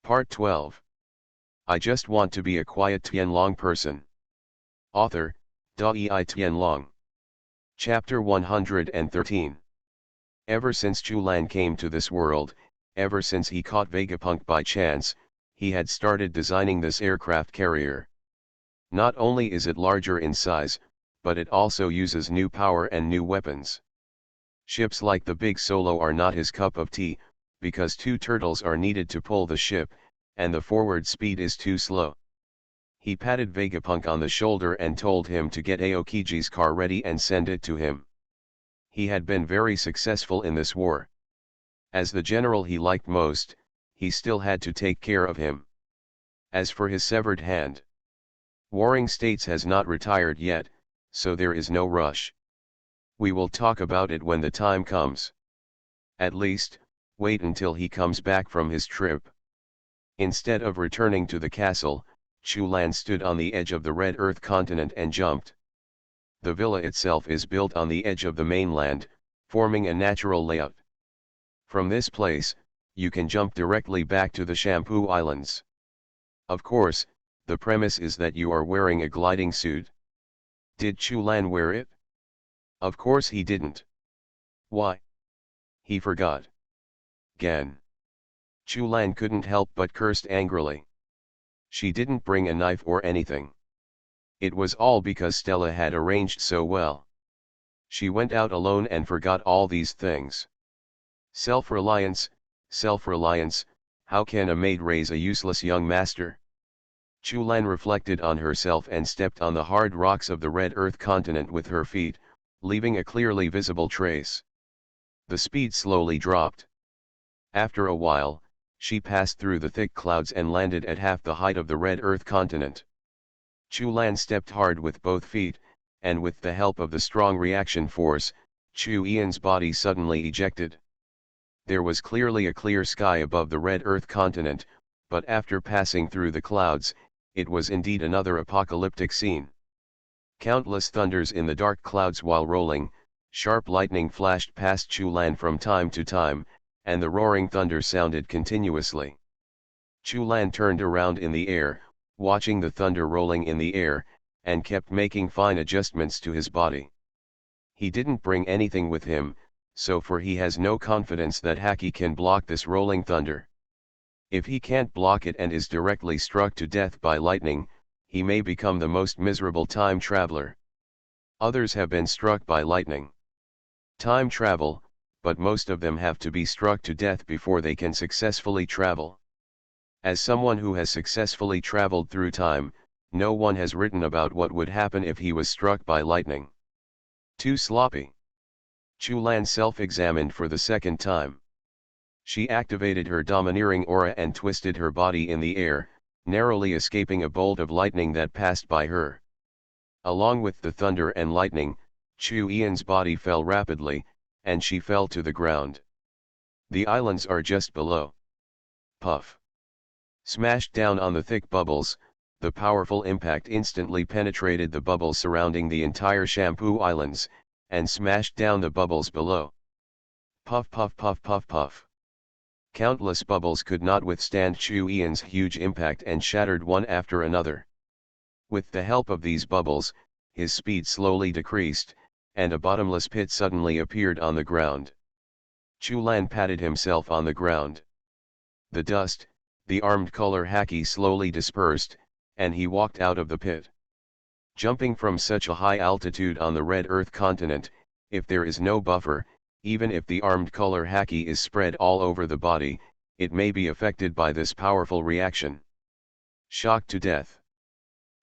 Part 12. I just want to be a quiet Tianlong person. Author, Da-ei Tianlong. Chapter 113. Ever since Chulan came to this world, ever since he caught Vegapunk by chance, he had started designing this aircraft carrier. Not only is it larger in size, but it also uses new power and new weapons. Ships like the Big Solo are not his cup of tea, because 2 turtles are needed to pull the ship, and the forward speed is too slow. He patted Vegapunk on the shoulder and told him to get Aokiji's car ready and send it to him. He had been very successful in this war. As the general he liked most, he still had to take care of him. As for his severed hand, Warring States has not retired yet, so there is no rush. We will talk about it when the time comes. At least, wait until he comes back from his trip. Instead of returning to the castle, Chulan stood on the edge of the Red Earth continent and jumped. The villa itself is built on the edge of the mainland, forming a natural layout. From this place, you can jump directly back to the Shampoo Islands. Of course, the premise is that you are wearing a gliding suit. Did Chulan wear it? Of course he didn't. Why? He forgot. Gan. Chulan couldn't help but cursed angrily. She didn't bring a knife or anything. It was all because Stella had arranged so well. She went out alone and forgot all these things. Self-reliance, self-reliance, how can a maid raise a useless young master? Chulan reflected on herself and stepped on the hard rocks of the Red Earth continent with her feet, leaving a clearly visible trace. The speed slowly dropped. After a while, she passed through the thick clouds and landed at half the height of the Red Earth continent. Chulan stepped hard with both feet, and with the help of the strong reaction force, Chu Ian's body suddenly ejected. There was clearly a clear sky above the Red Earth continent, but after passing through the clouds, it was indeed another apocalyptic scene. Countless thunders in the dark clouds while rolling, sharp lightning flashed past Chulan from time to time, and the roaring thunder sounded continuously. Chulan turned around in the air, watching the thunder rolling in the air, and kept making fine adjustments to his body. He didn't bring anything with him, for he has no confidence that Haki can block this rolling thunder. If he can't block it and is directly struck to death by lightning, he may become the most miserable time traveler. Others have been struck by lightning. Time travel, but most of them have to be struck to death before they can successfully travel. As someone who has successfully traveled through time, no one has written about what would happen if he was struck by lightning. Too sloppy. Chulan self-examined for the second time. She activated her domineering aura and twisted her body in the air, narrowly escaping a bolt of lightning that passed by her. Along with the thunder and lightning, Chu Ian's body fell rapidly, and she fell to the ground. The islands are just below. Puff. Smashed down on the thick bubbles, the powerful impact instantly penetrated the bubbles surrounding the entire Shampoo Islands, and smashed down the bubbles below. Puff puff puff puff puff. Countless bubbles could not withstand Chu Ian's huge impact and shattered one after another. With the help of these bubbles, his speed slowly decreased, and a bottomless pit suddenly appeared on the ground. Chulan patted himself on the ground. The dust, the armed color Haki slowly dispersed, and he walked out of the pit. Jumping from such a high altitude on the Red Earth continent, if there is no buffer, even if the armed color Haki is spread all over the body, it may be affected by this powerful reaction. Shocked to death.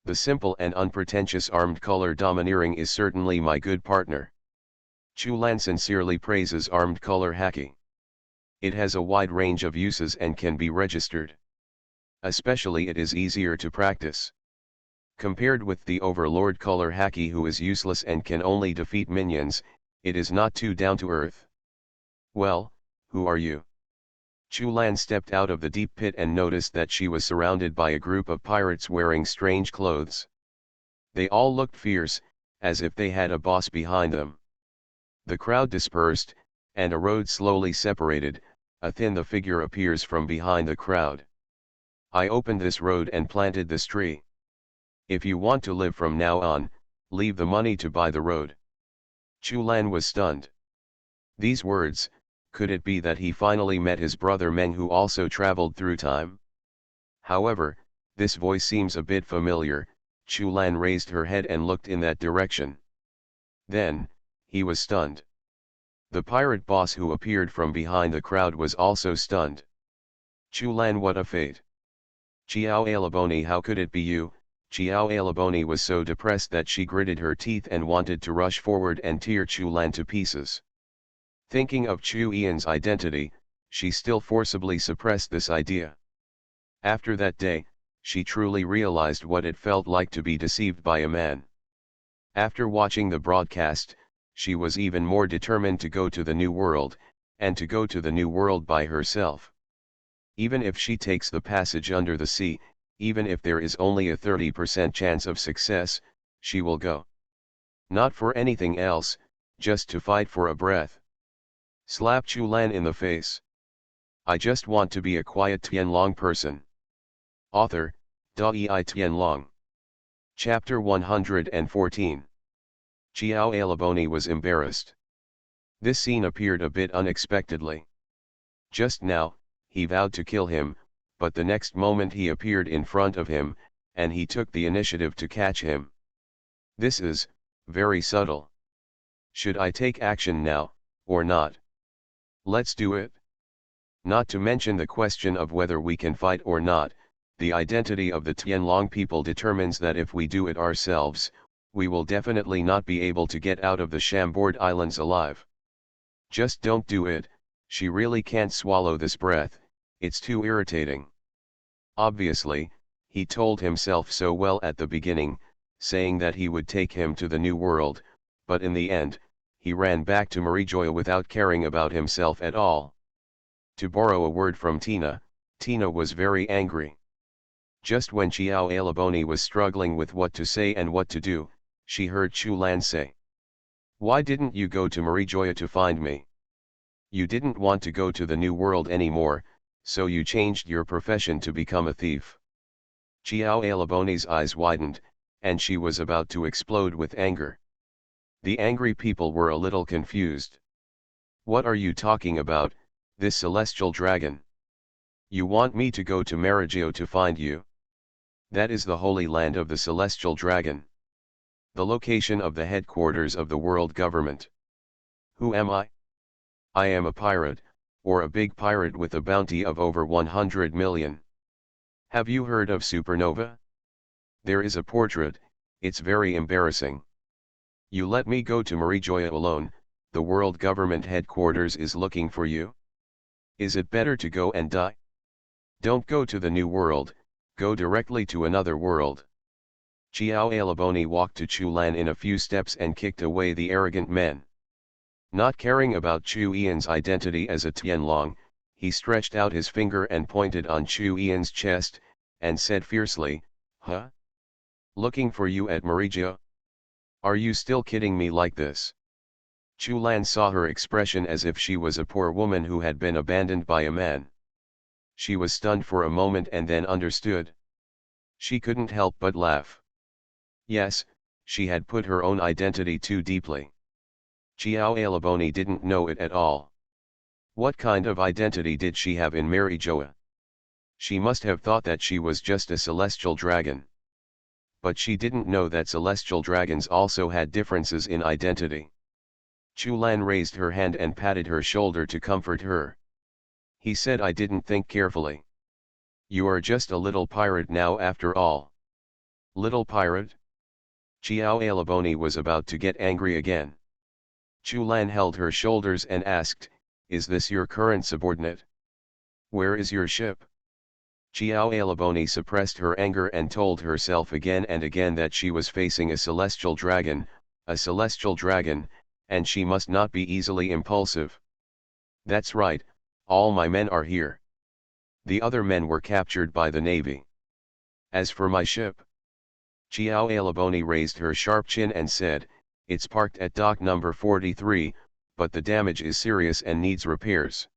The simple and unpretentious armed color domineering is certainly my good partner. Chulan sincerely praises armed color Haki. It has a wide range of uses and can be registered. Especially it is easier to practice. Compared with the overlord color Haki who is useless and can only defeat minions, it is not too down to earth. Well, who are you? Chulan stepped out of the deep pit and noticed that she was surrounded by a group of pirates wearing strange clothes. They all looked fierce, as if they had a boss behind them. The crowd dispersed, and a road slowly separated, a thin figure appears from behind the crowd. I opened this road and planted this tree. If you want to live from now on, leave the money to buy the road. Chu Lan was stunned. These words, could it be that he finally met his brother Meng, who also traveled through time? However, this voice seems a bit familiar. Chu Lan raised her head and looked in that direction. Then, he was stunned. The pirate boss who appeared from behind the crowd was also stunned. Chu Lan, what a fate! Chiao Alaboni, how could it be you? Chiao Alaboni was so depressed that she gritted her teeth and wanted to rush forward and tear Chu Lan to pieces. Thinking of Chu Ian's identity, she still forcibly suppressed this idea. After that day, she truly realized what it felt like to be deceived by a man. After watching the broadcast, she was even more determined to go to the New World, and to go to the New World by herself. Even if she takes the passage under the sea, even if there is only a 30% chance of success, she will go. Not for anything else, just to fight for a breath. Slap Chu Lan in the face. I just want to be a quiet Tianlong person. Author, Dai Tianlong. Chapter 114. Chiao Alaboni was embarrassed. This scene appeared a bit unexpectedly. Just now, he vowed to kill him, but the next moment he appeared in front of him, and he took the initiative to catch him. This is very subtle. Should I take action now, or not? Let's do it. Not to mention the question of whether we can fight or not, the identity of the Tianlong people determines that if we do it ourselves, we will definitely not be able to get out of the Chambord Islands alive. Just don't do it. She really can't swallow this breath, it's too irritating. Obviously, he told himself so well at the beginning, saying that he would take him to the New World, but in the end, he ran back to Marijoya without caring about himself at all. To borrow a word from Tina, Tina was very angry. Just when Chiao Alaboni was struggling with what to say and what to do, she heard Chu Lan say, "Why didn't you go to Marijoya to find me? You didn't want to go to the New World anymore, so you changed your profession to become a thief." Chiao Alaboni's eyes widened, and she was about to explode with anger. The angry people were a little confused. "What are you talking about, this celestial dragon? You want me to go to Marigio to find you? That is the holy land of the celestial dragon. The location of the headquarters of the world government. Who am I? I am a pirate, or a big pirate with a bounty of over 100 million. Have you heard of Supernova? There is a portrait, it's very embarrassing. You let me go to Marijoya alone, the world government headquarters is looking for you? Is it better to go and die? Don't go to the New World, go directly to another world." Chiao Alaboni walked to Chu Lan in a few steps and kicked away the arrogant men. Not caring about Chu Ian's identity as a Tianlong, he stretched out his finger and pointed on Chu Ian's chest, and said fiercely, "Huh? Looking for you at Marijoya? Are you still kidding me like this?" Chu Lan saw her expression as if she was a poor woman who had been abandoned by a man. She was stunned for a moment and then understood. She couldn't help but laugh. Yes, she had put her own identity too deeply. Chiao Alaboni didn't know it at all. What kind of identity did she have in Marijoya? She must have thought that she was just a celestial dragon. But she didn't know that celestial dragons also had differences in identity. Chu Lan raised her hand and patted her shoulder to comfort her. He said, "I didn't think carefully. You are just a little pirate now after all." Little pirate? Chiao Alaboni was about to get angry again. Chu Lan held her shoulders and asked, "Is this your current subordinate? Where is your ship?" Chiao Alaboni suppressed her anger and told herself again and again that she was facing a celestial dragon, and she must not be easily impulsive. "That's right, all my men are here. The other men were captured by the navy. As for my ship..." Chiao Alaboni raised her sharp chin and said, "It's parked at dock number 43, but the damage is serious and needs repairs.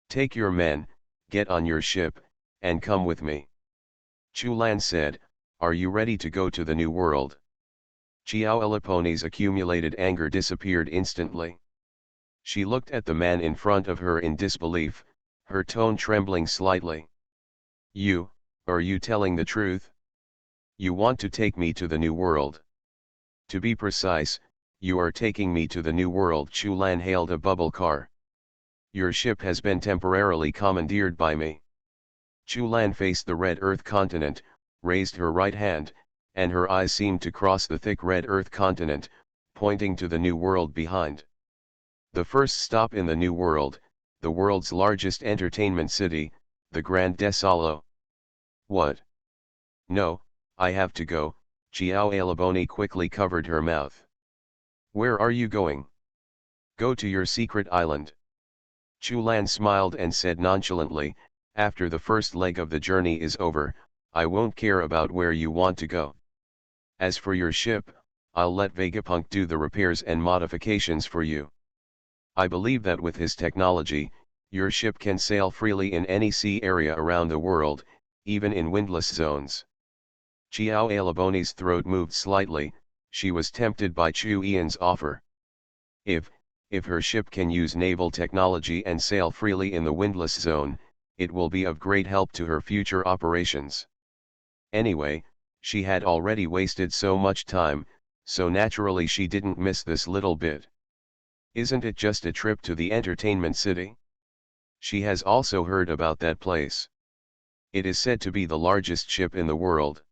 Take your men, get on your ship, and come with me." Chu Lan said, "Are you ready to go to the New World?" Xiao Eliponi's accumulated anger disappeared instantly. She looked at the man in front of her in disbelief, her tone trembling slightly. Are you telling the truth? You want to take me to the New World? To be precise, you are taking me to the New World. Chu Lan hailed a bubble car. Your ship has been temporarily commandeered by me. Chu Lan faced the red earth continent, raised her right hand, and her eyes seemed to cross the thick red earth continent, pointing to the New World behind. The first stop in the New World, the world's largest entertainment city, the Grand Desalo. What? No, I have to go. Xiao Alaboni quickly covered her mouth. Where are you going? Go to your secret island. Chu Lan smiled and said nonchalantly, after the first leg of the journey is over, I won't care about where you want to go. As for your ship, I'll let Vegapunk do the repairs and modifications for you. I believe that with his technology, your ship can sail freely in any sea area around the world, even in windless zones. Xiao Alaboni's throat moved slightly. She was tempted by Chu Ian's offer. If her ship can use naval technology and sail freely in the windless zone, it will be of great help to her future operations. Anyway, she had already wasted so much time, so naturally she didn't miss this little bit. Isn't it just a trip to the entertainment city? She has also heard about that place. It is said to be the largest ship in the world.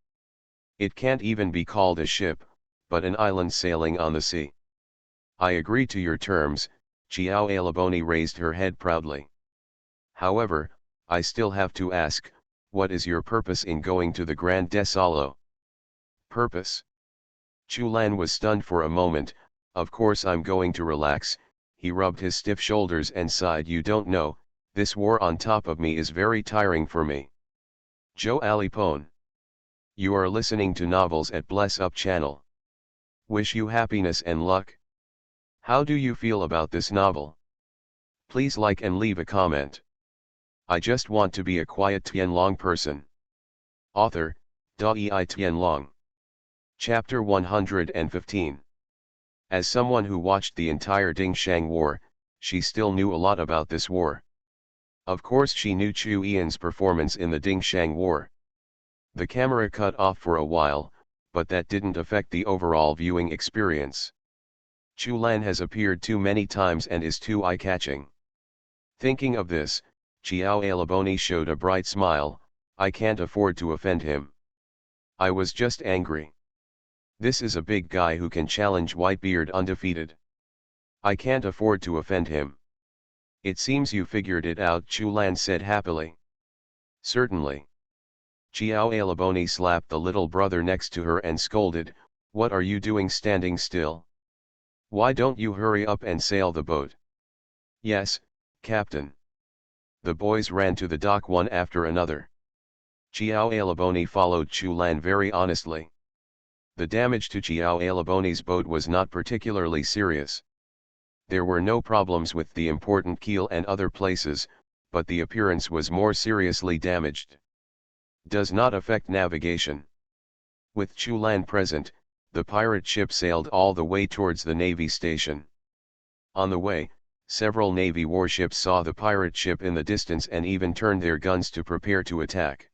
It can't even be called a ship, but an island sailing on the sea. I agree to your terms. Xiao Alaboni raised her head proudly. However, I still have to ask, what is your purpose in going to the Grand Desalo? Purpose? Chu Lan was stunned for a moment. Of course I'm going to relax. He rubbed his stiff shoulders and sighed. You don't know, this war on top of me is very tiring for me. Joe Alipone. You are listening to Novels at Bless Up channel. Wish you happiness and luck. How do you feel about this novel? Please like and leave a comment. I just want to be a quiet Tianlong person. Author, Dai Tianlong. Chapter 115. As someone who watched the entire Dingshang War, she still knew a lot about this war. Of course she knew Chu Ian's performance in the Dingshang War. The camera cut off for a while, but that didn't affect the overall viewing experience. Chu Lan has appeared too many times and is too eye-catching. Thinking of this, Xiao Alaboni showed a bright smile. I can't afford to offend him. I was just angry. This is a big guy who can challenge Whitebeard undefeated. I can't afford to offend him. It seems you figured it out, Chu Lan said happily. Certainly. Xiao Alaboni slapped the little brother next to her and scolded, what are you doing standing still? Why don't you hurry up and sail the boat? Yes, Captain. The boys ran to the dock one after another. Xiao Alaboni followed Chu Lan very honestly. The damage to Xiao Alaboni's boat was not particularly serious. There were no problems with the important keel and other places, but the appearance was more seriously damaged. Does not affect navigation. With Chu Lan present, the pirate ship sailed all the way towards the Navy station. On the way, several Navy warships saw the pirate ship in the distance and even turned their guns to prepare to attack.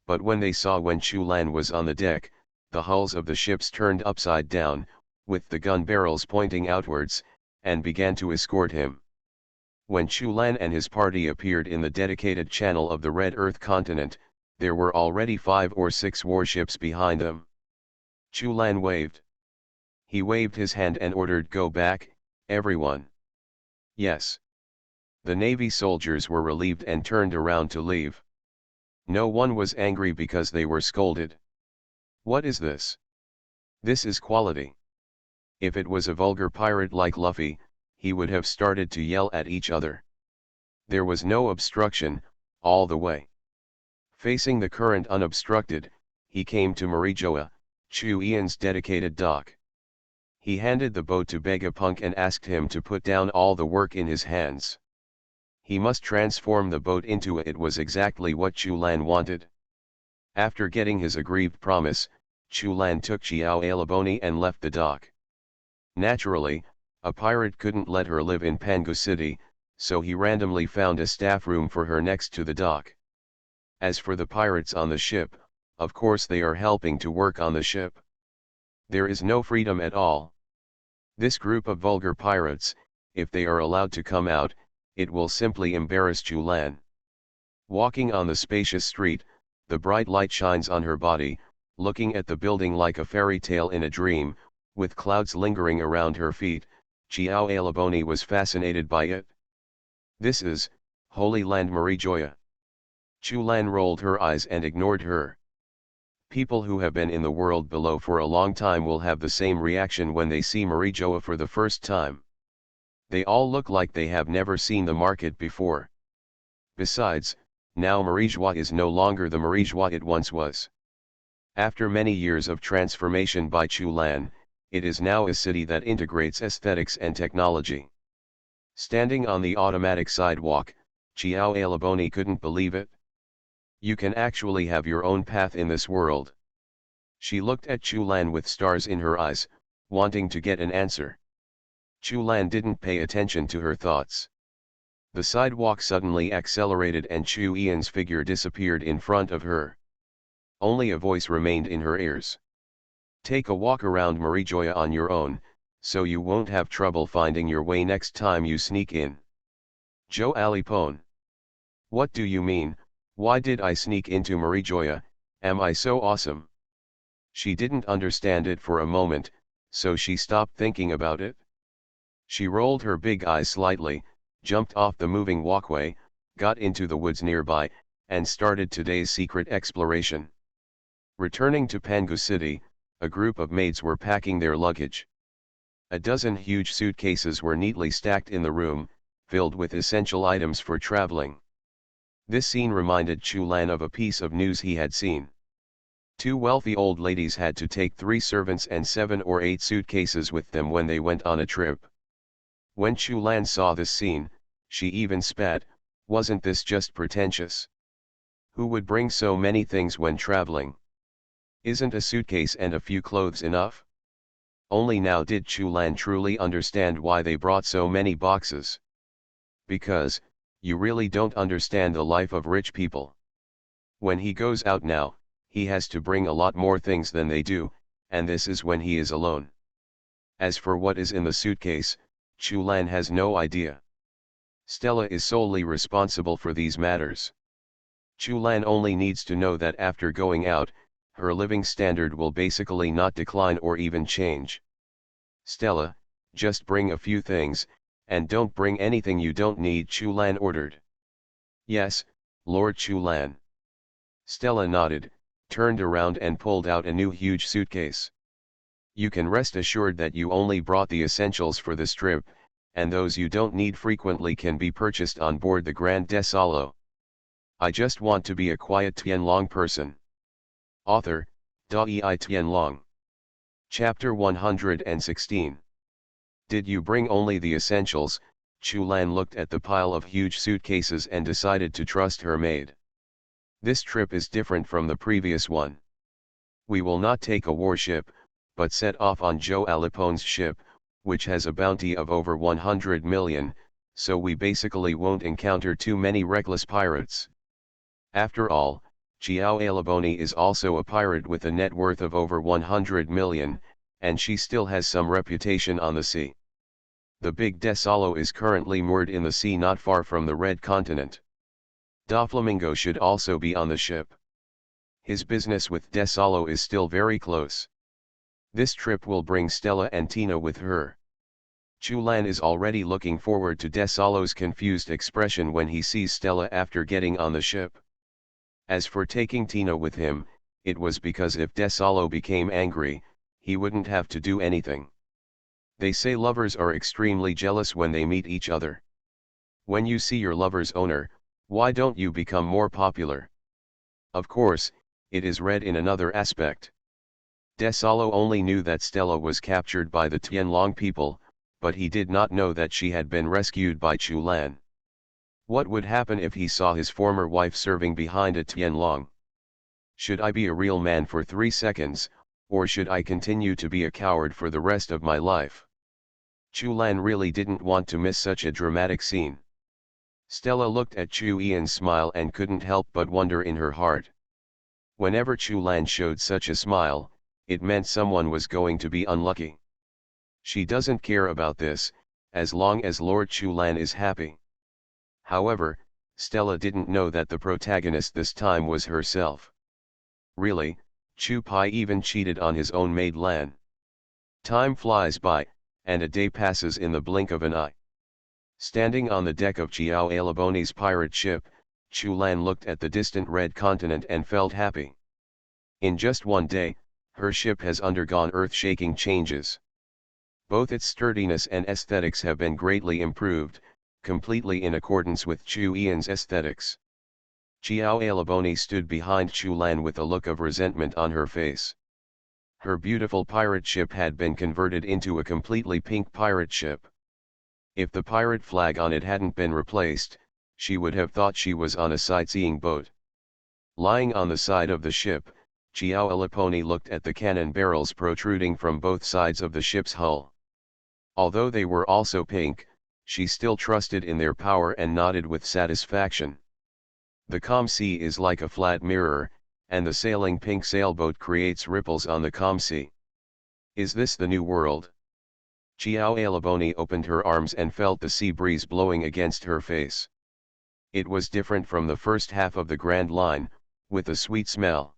But when they saw when Chu Lan was on the deck, the hulls of the ships turned upside down, with the gun barrels pointing outwards, and began to escort him. When Chu Lan and his party appeared in the dedicated channel of the Red Earth continent, there were already 5 or 6 warships behind them. Chu Lan waved. He waved his hand and ordered, go back, everyone. Yes. The Navy soldiers were relieved and turned around to leave. No one was angry because they were scolded. What is this? This is quality. If it was a vulgar pirate like Luffy, he would have started to yell at each other. There was no obstruction, all the way. Facing the current unobstructed, he came to Marijoa, Chu Ian's dedicated dock. He handed the boat to Vegapunk and asked him to put down all the work in his hands. He must transform the boat into it was exactly what Chu Lan wanted. After getting his aggrieved promise, Chu Lan took Xiao Alaboni and left the dock. Naturally, a pirate couldn't let her live in Pangu City, so he randomly found a staff room for her next to the dock. As for the pirates on the ship, of course they are helping to work on the ship. There is no freedom at all. This group of vulgar pirates, if they are allowed to come out, it will simply embarrass Chu Lan. Walking on the spacious street, the bright light shines on her body, looking at the building like a fairy tale in a dream, with clouds lingering around her feet. Xiao Alaboni was fascinated by it. This is Holy Land Marijoya. Chu Lan rolled her eyes and ignored her. People who have been in the world below for a long time will have the same reaction when they see Marijoa for the first time. They all look like they have never seen the market before. Besides, now Marijoa is no longer the Marijoa it once was. After many years of transformation by Chu Lan, it is now a city that integrates aesthetics and technology. Standing on the automatic sidewalk, Xiao Alaboni couldn't believe it. You can actually have your own path in this world. She looked at Chu Lan with stars in her eyes, wanting to get an answer. Chu Lan didn't pay attention to her thoughts. The sidewalk suddenly accelerated and Chu Ian's figure disappeared in front of her. Only a voice remained in her ears. Take a walk around Marijoya on your own, so you won't have trouble finding your way next time you sneak in. Jo Alipone. What do you mean? Why did I sneak into Marijoya? Am I so awesome? She didn't understand it for a moment, so she stopped thinking about it. She rolled her big eyes slightly, jumped off the moving walkway, got into the woods nearby, and started today's secret exploration. Returning to Pangu City, a group of maids were packing their luggage. A dozen huge suitcases were neatly stacked in the room, filled with essential items for traveling. This scene reminded Chu Lan of a piece of news he had seen. Two wealthy old ladies had to take 3 servants and 7 or 8 suitcases with them when they went on a trip. When Chu Lan saw this scene, she even spat, wasn't this just pretentious? Who would bring so many things when traveling? Isn't a suitcase and a few clothes enough? Only now did Chu Lan truly understand why they brought so many boxes. Because, you really don't understand the life of rich people. When he goes out now, he has to bring a lot more things than they do, and this is when he is alone. As for what is in the suitcase, Chu Lan has no idea. Stella is solely responsible for these matters. Chu Lan only needs to know that after going out, her living standard will basically not decline or even change. Stella, just bring a few things, and don't bring anything you don't need, Chu Lan ordered. Yes, Lord Chu Lan. Stella nodded, turned around and pulled out a new huge suitcase. You can rest assured that you only brought the essentials for this trip, and those you don't need frequently can be purchased on board the Grand Desalo. I just want to be a quiet Tianlong person. Author, Dai Tianlong. Chapter 116. Did you bring only the essentials? Chu Lan looked at the pile of huge suitcases and decided to trust her maid. This trip is different from the previous one. We will not take a warship, but set off on Jo Alipone's ship, which has a bounty of over 100 million, so we basically won't encounter too many reckless pirates. After all, Xiao Alaboni is also a pirate with a net worth of over 100 million, and she still has some reputation on the sea. The big Desalo is currently moored in the sea not far from the Red Continent. Doflamingo should also be on the ship. His business with Desalo is still very close. This trip will bring Stella and Tina with her. Chu Lan is already looking forward to Desalo's confused expression when he sees Stella after getting on the ship. As for taking Tina with him, it was because if Desalo became angry, he wouldn't have to do anything. They say lovers are extremely jealous when they meet each other. When you see your lover's owner, why don't you become more popular? Of course, it is read in another aspect. Desalo only knew that Stella was captured by the Tianlong people, but he did not know that she had been rescued by Chu Lan. What would happen if he saw his former wife serving behind a Tianlong? Should I be a real man for 3 seconds, or should I continue to be a coward for the rest of my life? Chu Lan really didn't want to miss such a dramatic scene. Stella looked at Chu Ian's smile and couldn't help but wonder in her heart. Whenever Chu Lan showed such a smile, it meant someone was going to be unlucky. She doesn't care about this, as long as Lord Chu Lan is happy. However, Stella didn't know that the protagonist this time was herself. Really, Chu Pai even cheated on his own maid Lan. Time flies by, and a day passes in the blink of an eye. Standing on the deck of Chiao Alaboni's pirate ship, Chu Lan looked at the distant red continent and felt happy. In just one day, her ship has undergone earth-shaking changes. Both its sturdiness and aesthetics have been greatly improved, completely in accordance with Chu Ian's aesthetics. Chiao Alaboni stood behind Chu Lan with a look of resentment on her face. Her beautiful pirate ship had been converted into a completely pink pirate ship. If the pirate flag on it hadn't been replaced, she would have thought she was on a sightseeing boat. Lying on the side of the ship, Chiao Alaboni looked at the cannon barrels protruding from both sides of the ship's hull. Although they were also pink, she still trusted in their power and nodded with satisfaction. The calm sea is like a flat mirror, and the sailing pink sailboat creates ripples on the calm sea. Is this the new world? Chiao Alaboni opened her arms and felt the sea breeze blowing against her face. It was different from the first half of the Grand Line, with a sweet smell.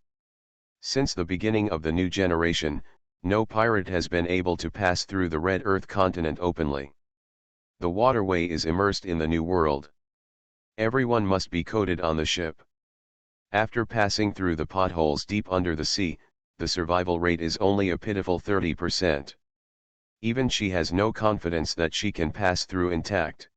Since the beginning of the new generation, no pirate has been able to pass through the Red Earth continent openly. The waterway is immersed in the new world. Everyone must be coated on the ship. After passing through the potholes deep under the sea, the survival rate is only a pitiful 30%. Even she has no confidence that she can pass through intact.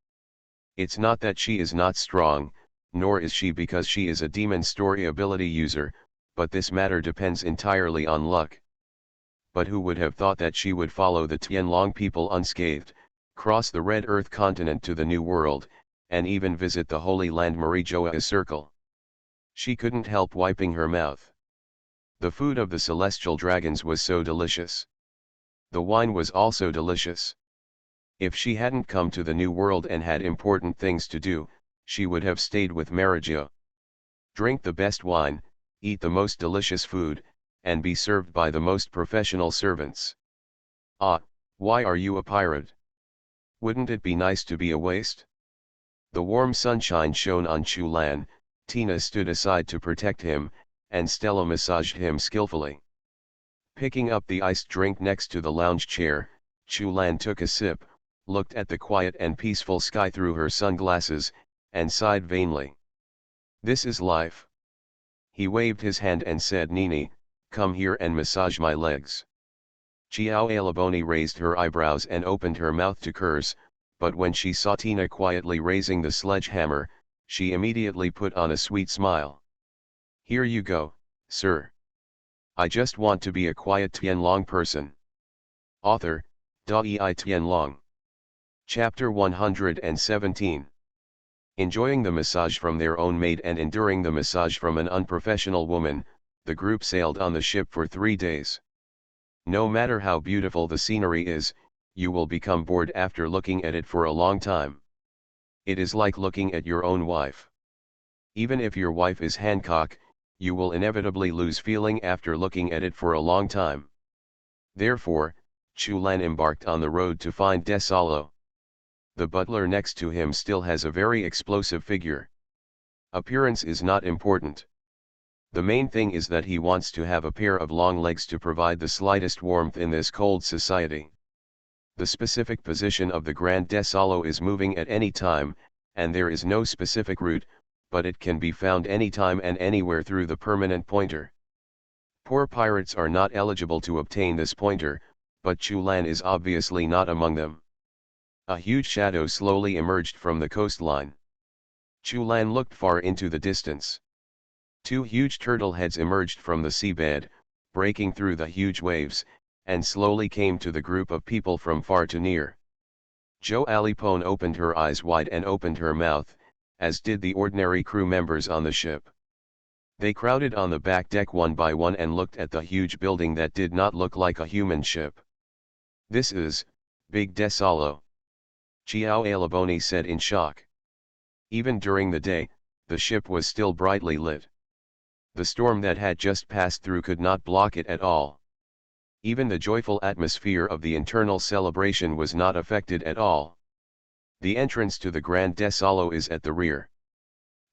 It's not that she is not strong, nor is she because she is a demon story ability user, but this matter depends entirely on luck. But who would have thought that she would follow the Tianlong people unscathed, cross the Red Earth continent to the New World, and even visit the Holy Land Marijoa Circle? She couldn't help wiping her mouth. The food of the celestial dragons was so delicious. The wine was also delicious. If she hadn't come to the New World and had important things to do, she would have stayed with Marijoa. Drink the best wine, eat the most delicious food, and be served by the most professional servants. Ah, why are you a pirate? Wouldn't it be nice to be a waste? The warm sunshine shone on Chu Lan. Tina stood aside to protect him, and Stella massaged him skillfully. Picking up the iced drink next to the lounge chair, Chu Lan took a sip, looked at the quiet and peaceful sky through her sunglasses, and sighed vainly. This is life. He waved his hand and said, Nini, come here and massage my legs. Chiao Alaboni raised her eyebrows and opened her mouth to curse, but when she saw Tina quietly raising the sledgehammer, she immediately put on a sweet smile. Here you go, sir. I just want to be a quiet Tianlong person. Author, Dai Tianlong. Chapter 117. Enjoying the massage from their own maid and enduring the massage from an unprofessional woman, the group sailed on the ship for 3 days. No matter how beautiful the scenery is, you will become bored after looking at it for a long time. It is like looking at your own wife. Even if your wife is Hancock, you will inevitably lose feeling after looking at it for a long time. Therefore, Chu Lan embarked on the road to find Desalo. The butler next to him still has a very explosive figure. Appearance is not important. The main thing is that he wants to have a pair of long legs to provide the slightest warmth in this cold society. The specific position of the Grand Desalo is moving at any time, and there is no specific route, but it can be found anytime and anywhere through the permanent pointer. Poor pirates are not eligible to obtain this pointer, but Chu Lan is obviously not among them. A huge shadow slowly emerged from the coastline. Chu Lan looked far into the distance. 2 huge turtle heads emerged from the seabed, breaking through the huge waves, and slowly came to the group of people from far to near. Jo Alipone opened her eyes wide and opened her mouth, as did the ordinary crew members on the ship. They crowded on the back deck one by one and looked at the huge building that did not look like a human ship. "This is Big Desalo," Chiao Alaboni said in shock. Even during the day, the ship was still brightly lit. The storm that had just passed through could not block it at all. Even the joyful atmosphere of the internal celebration was not affected at all. The entrance to the Grand Desalo is at the rear.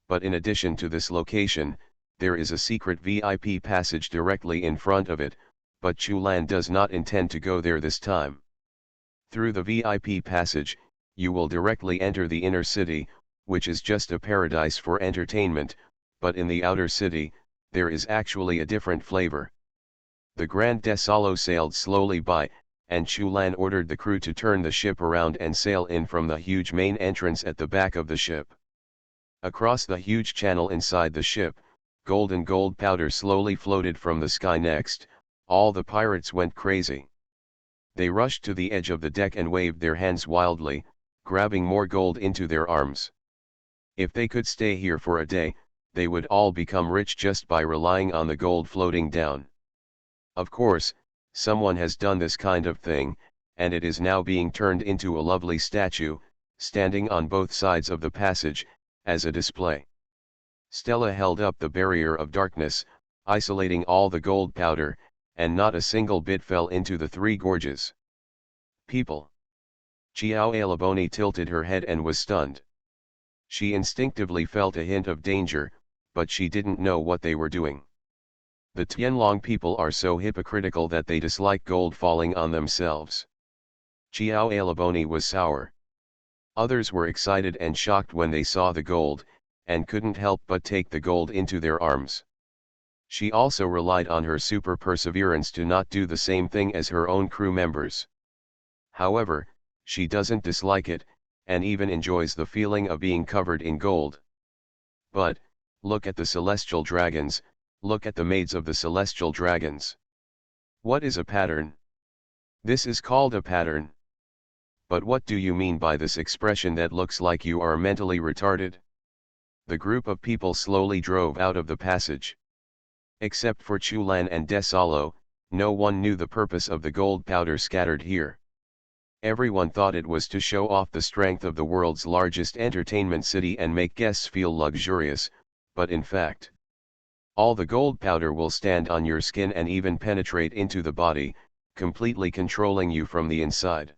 But in addition to this location, there is a secret VIP passage directly in front of it, but Chulan does not intend to go there this time. Through the VIP passage, you will directly enter the inner city, which is just a paradise for entertainment, but in the outer city, there is actually a different flavor. The Grand Desalo sailed slowly by, and Chulan ordered the crew to turn the ship around and sail in from the huge main entrance at the back of the ship. Across the huge channel inside the ship, golden gold powder slowly floated from the sky. Next, all the pirates went crazy. They rushed to the edge of the deck and waved their hands wildly, grabbing more gold into their arms. If they could stay here for a day, they would all become rich just by relying on the gold floating down. Of course, someone has done this kind of thing, and it is now being turned into a lovely statue, standing on both sides of the passage, as a display. Stella held up the barrier of darkness, isolating all the gold powder, and not a single bit fell into the three gorges. People. Chiao Alaboni tilted her head and was stunned. She instinctively felt a hint of danger, but she didn't know what they were doing. The Tianlong people are so hypocritical that they dislike gold falling on themselves. Chiao Alaboni was sour. Others were excited and shocked when they saw the gold, and couldn't help but take the gold into their arms. She also relied on her super perseverance to not do the same thing as her own crew members. However, she doesn't dislike it, and even enjoys the feeling of being covered in gold. But, look at the celestial dragons, look at the maids of the celestial dragons. What is a pattern? This is called a pattern. But what do you mean by this expression that looks like you are mentally retarded? The group of people slowly drove out of the passage. Except for Chulan and Desalo, no one knew the purpose of the gold powder scattered here. Everyone thought it was to show off the strength of the world's largest entertainment city and make guests feel luxurious, but in fact, all the gold powder will stand on your skin and even penetrate into the body, completely controlling you from the inside.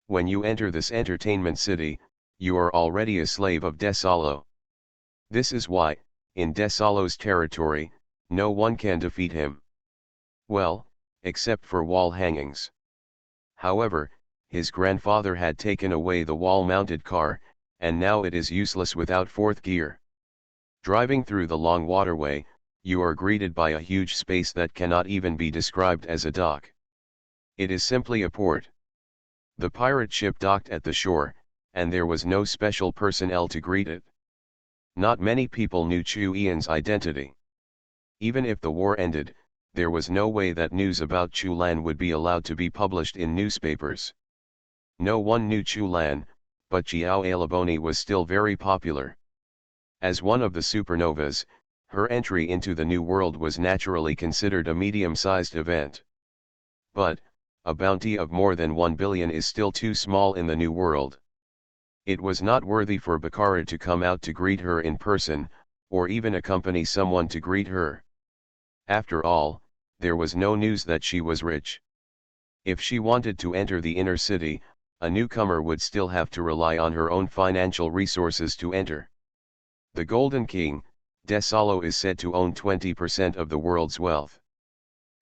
When you enter this entertainment city, you are already a slave of Desalo. This is why, in Desalo's territory, no one can defeat him. Well, except for wall hangings. However, his grandfather had taken away the wall-mounted car, and now it is useless without fourth gear. Driving through the long waterway, you are greeted by a huge space that cannot even be described as a dock. It is simply a port. The pirate ship docked at the shore, and there was no special personnel to greet it. Not many people knew Chu Ian's identity. Even if the war ended, there was no way that news about Chulan would be allowed to be published in newspapers. No one knew Chulan, but Chiao Alaboni was still very popular. As one of the supernovas, her entry into the New World was naturally considered a medium-sized event. But, a bounty of more than 1 billion is still too small in the New World. It was not worthy for Baccara to come out to greet her in person, or even accompany someone to greet her. After all, there was no news that she was rich. If she wanted to enter the inner city, a newcomer would still have to rely on her own financial resources to enter. The Golden King, Desalo, is said to own 20% of the world's wealth.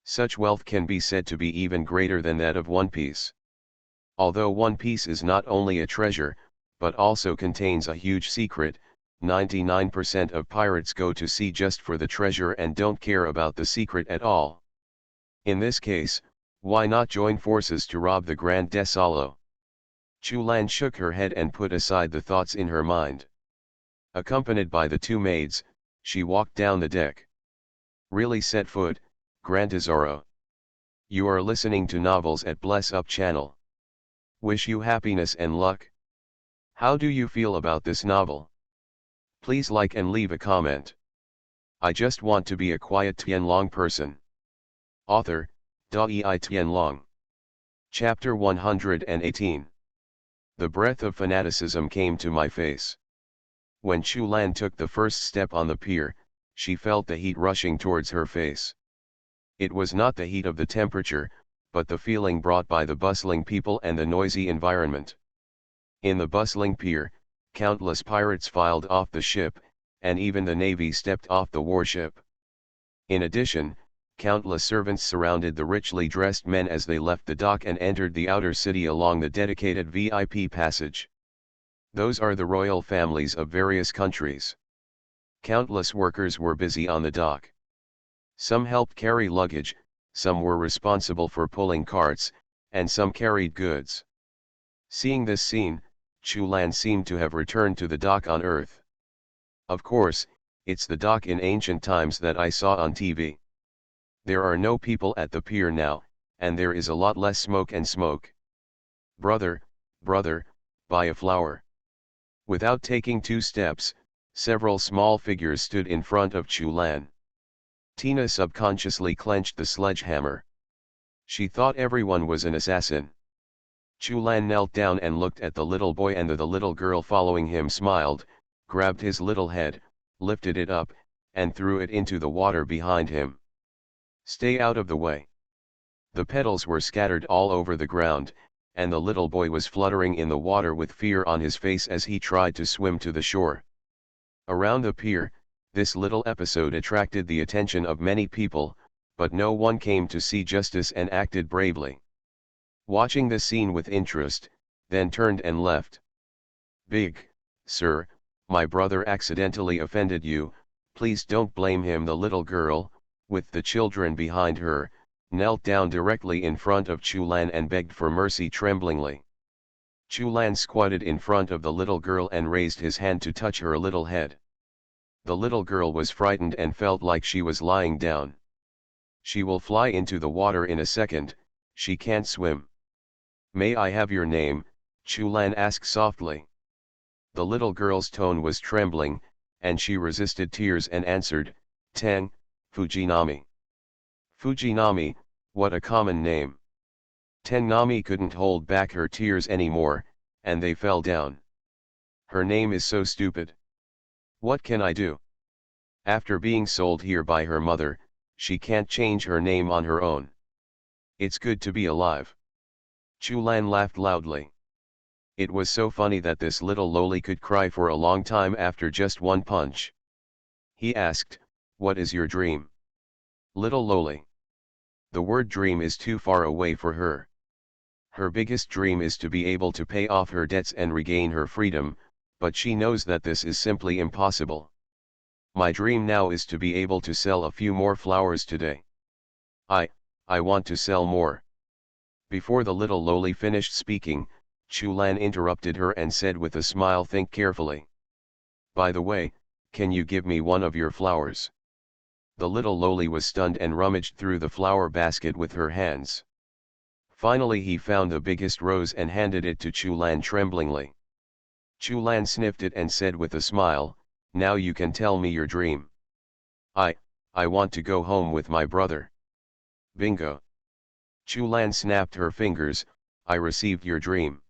Such wealth can be said to be even greater than that of One Piece. Although One Piece is not only a treasure, but also contains a huge secret, 99% of pirates go to sea just for the treasure and don't care about the secret at all. In this case, why not join forces to rob the Grand Desalo? Chulan shook her head and put aside the thoughts in her mind. Accompanied by the two maids, she walked down the deck. Really set foot, Grand Tesoro. You are listening to novels at Bless Up channel. Wish you happiness and luck. How do you feel about this novel? Please like and leave a comment. I just want to be a quiet Tianlong person. Author, Dai Tianlong. Chapter 118. The breath of fanaticism came to my face. When Chu Lan took the first step on the pier, she felt the heat rushing towards her face. It was not the heat of the temperature, but the feeling brought by the bustling people and the noisy environment. In the bustling pier, countless pirates filed off the ship, and even the navy stepped off the warship. In addition, countless servants surrounded the richly dressed men as they left the dock and entered the outer city along the dedicated VIP passage. Those are the royal families of various countries. Countless workers were busy on the dock. Some helped carry luggage, some were responsible for pulling carts, and some carried goods. Seeing this scene, Chu Lan seemed to have returned to the dock on Earth. Of course, it's the dock in ancient times that I saw on TV. There are no people at the pier now, and there is a lot less smoke and smoke. Brother, buy a flower. Without taking 2 steps, several small figures stood in front of Chu Lan. Tina subconsciously clenched the sledgehammer. She thought everyone was an assassin. Chu Lan knelt down and looked at the little boy, and the little girl following him smiled, grabbed his little head, lifted it up, and threw it into the water behind him. Stay out of the way. The petals were scattered all over the ground, and the little boy was fluttering in the water with fear on his face as he tried to swim to the shore. Around the pier, this little episode attracted the attention of many people, but no one came to see justice and acted bravely. Watching the scene with interest, then turned and left. Big, sir, my brother accidentally offended you, please don't blame him. The little girl, with the children behind her, knelt down directly in front of Chu Lan and begged for mercy tremblingly. Chu Lan squatted in front of the little girl and raised his hand to touch her little head. The little girl was frightened and felt like she was lying down. She will fly into the water in a second, she can't swim. May I have your name? Chu Lan asked softly. The little girl's tone was trembling, and she resisted tears and answered, Tang, Fujinami. Fujinami, what a common name. Tengnami couldn't hold back her tears anymore, and they fell down. Her name is so stupid. What can I do? After being sold here by her mother, she can't change her name on her own. It's good to be alive. Chu Lan laughed loudly. It was so funny that this little loli could cry for a long time after just one punch. He asked, what is your dream? Little loli. The word dream is too far away for her. Her biggest dream is to be able to pay off her debts and regain her freedom, but she knows that this is simply impossible. My dream now is to be able to sell a few more flowers today. I want to sell more. Before the little loli finished speaking, Chu Lan interrupted her and said with a smile, think carefully. By the way, can you give me one of your flowers? The little loli was stunned and rummaged through the flower basket with her hands. Finally he found the biggest rose and handed it to Chu Lan tremblingly. Chu Lan sniffed it and said with a smile, now you can tell me your dream. I want to go home with my brother. Bingo. Chu Lan snapped her fingers, I received your dream.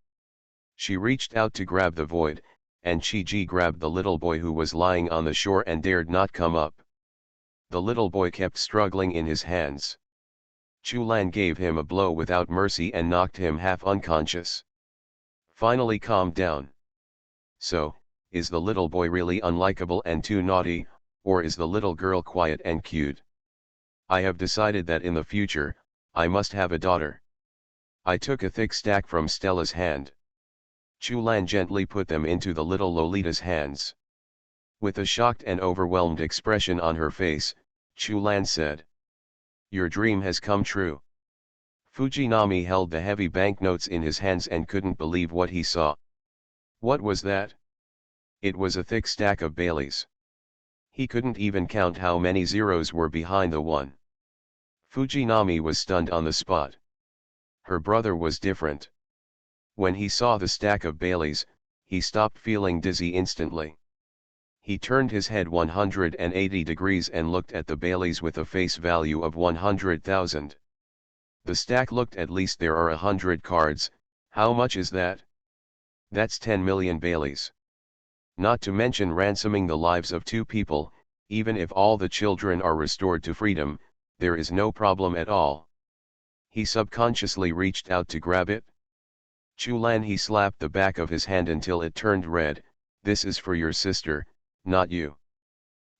She reached out to grab the void, and Chi-Ji grabbed the little boy who was lying on the shore and dared not come up. The little boy kept struggling in his hands. Chu Lan gave him a blow without mercy and knocked him half unconscious. Finally calmed down. So, is the little boy really unlikable and too naughty, or is the little girl quiet and cute? I have decided that in the future, I must have a daughter. I took a thick stack from Stella's hand. Chu Lan gently put them into the little Lolita's hands. With a shocked and overwhelmed expression on her face, Chu Lan said, your dream has come true. Fujinami held the heavy banknotes in his hands and couldn't believe what he saw. What was that? It was a thick stack of Baileys. He couldn't even count how many zeros were behind the one. Fujinami was stunned on the spot. Her brother was different. When he saw the stack of Baileys, he stopped feeling dizzy instantly. He turned his head 180 degrees and looked at the Baileys with a face value of 100,000. The stack looked, at least there are 100 cards. How much is that? That's 10 million Baileys. Not to mention ransoming the lives of 2 people, even if all the children are restored to freedom, there is no problem at all. He subconsciously reached out to grab it. Chulan, he slapped the back of his hand until it turned red. This is for your sister, not you.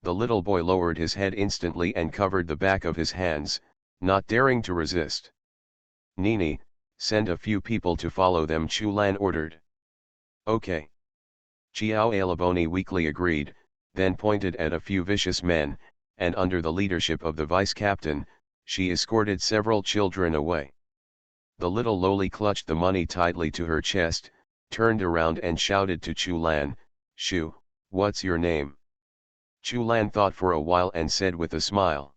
The little boy lowered his head instantly and covered the back of his hands, not daring to resist. Nini, send a few people to follow them, Chulan ordered. Okay. Chiao Alaboni weakly agreed, then pointed at a few vicious men, and under the leadership of the vice-captain, she escorted several children away. The little loli clutched the money tightly to her chest, turned around and shouted to Chulan, "Shu, what's your name?" Chulan thought for a while and said with a smile,